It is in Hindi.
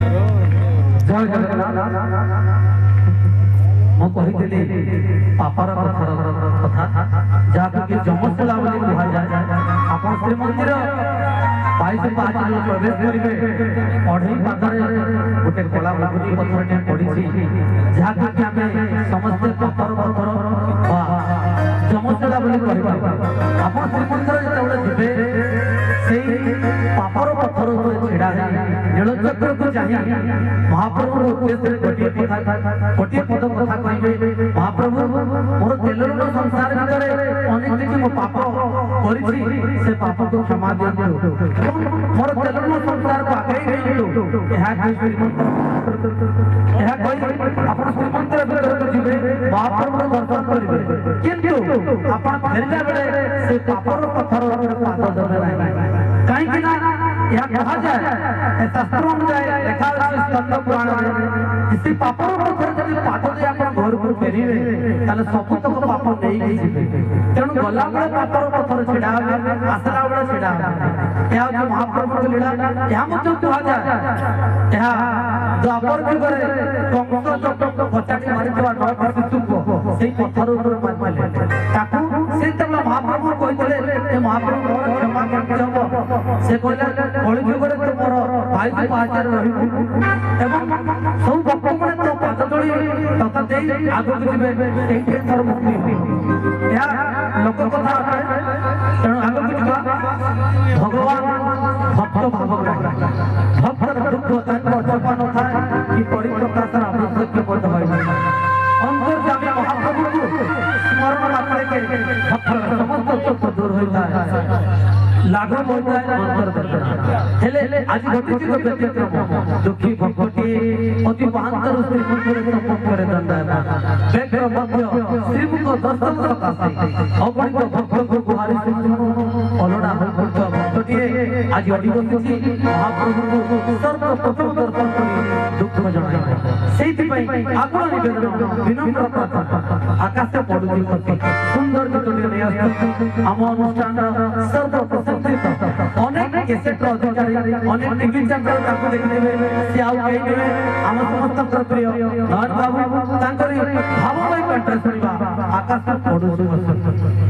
जय जगन्नाथ मु कही पापार कथा जहाँ कि जमशला कह जाए आप श्रीमंदिर 22 पाँच प्रवेश करेंगे अढ़ई पादे गोटे कला भगवती पथर पड़ी जहाँ कि आम समस्ते पापर पथर जमशला आप श्रीमंदिर जो जीवे से पापर पथर छिड़ा नीलचक्र को चाहिए महाप्रभु उद्देश्य गोटे पद कथा कहे महाप्रभु मोर तेलुगु संसार भीतर अनेक किसी मो पाप करी से पाप को क्षमा दियंतु मोर तेलुगु संसार को आगे दियंतु यह अपन श्रीमंदिर भीतर जीवे महाप्रभु दर्शन करेंगे किंतु अपन फेरला बेले से पापर पत्थर पाद देवे नहीं कहीं यह कहा जाए शास्त्रों में जाए देखा स्कंद पुराण में किसी पापर पत्थर जब पाद दे अपन घर को फेरिवे ताले सब तक पाप नहीं जीवे तेणु गला बेले पापर पत्थर छिड़ा आसरा बेले छिड़ा यह जो महाप्रभु की लीला यह मत कहा जाए यह द्वापर युग रे कंस चक्र पचाटी मारिथवा नौ शिशु से पत्थर ऊपर मारले ताकू से तब महाप्रभु कहितले ए महाप्रभु मोर क्षमा करते हो से कहले कଳି युग रे तोर भाई पाचार रहिबु एवं सब भक्त माने तो पाद तळी तथा देई आगु जिवे एके तोर मुक्ति या लोक कथा है तेणु आगु जिवा भगवान भक्त भाव भक्त दुख तांको जपन था कि परिप्रकाशर आवश्यक पद होई अंतर्जामी महाप्रभु को स्मरण मात्र के भक्त समस्त दुख दूर होता है लागू होता है अंतर हेले आज घटित जो व्यतिक्रम दुखी भक्ति अति महांतर श्रीमंदिर तपन करे दंडा बेग्र मध्य श्रीमुख दर्शन सकाशे अगणित भक्त को गुहारी सुन अलड़ा भक्त भक्ति आज अधिवसित महाप्रभु को सर्वप्रथम दर्शन करी दुख जणाई सेति पई आकुल निवेदन विनम्र प्रार्थना आकाश पडुची पति सुंदर चित्तनी नै आस्त आम अनुष्ठान सर्वप्रथम अनेक कैसेट अधिकारी अनेक टीवी चैनल ताको देखिबे से आउ कहिबे हम समस्त प्रिय नयन बाबू तांकरी भावमय कंठ सुनिबा आकाश पडुची